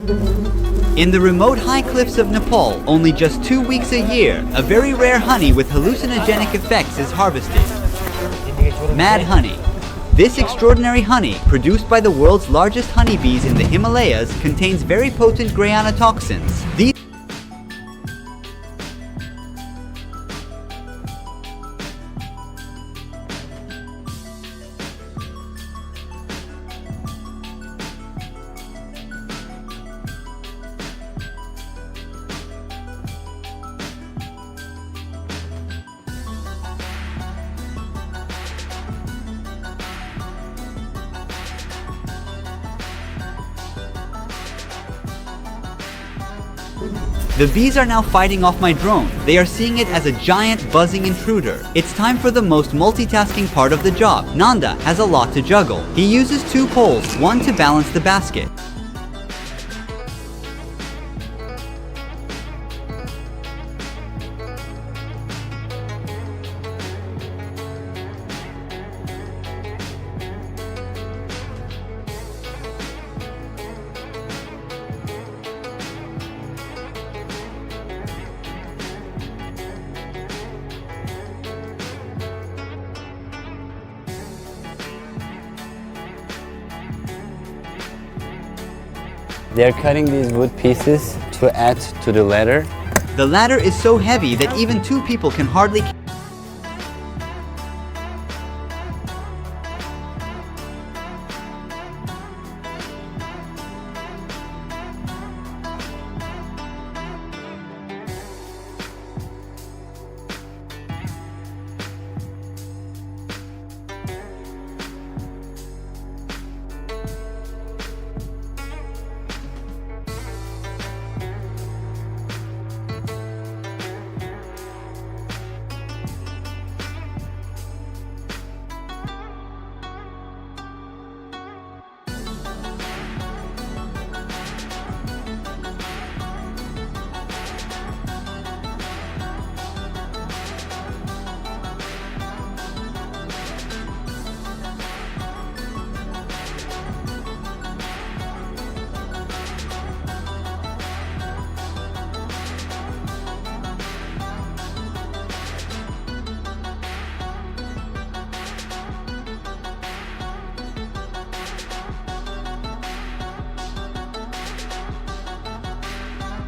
In the remote high cliffs of Nepal, only just 2 weeks a year, a very rare honey with hallucinogenic effects is harvested. Mad honey. This extraordinary honey, produced by the world's largest honeybees in the Himalayas, contains very potent Grayanotoxins. These The bees are now fighting off my drone. They are seeing it as a giant buzzing intruder. It's time for the most multitasking part of the job. Nanda has a lot to juggle. He uses 2 poles, one to balance the basket. They're cutting these wood pieces to add to the ladder. The ladder is so heavy that even 2 people can hardly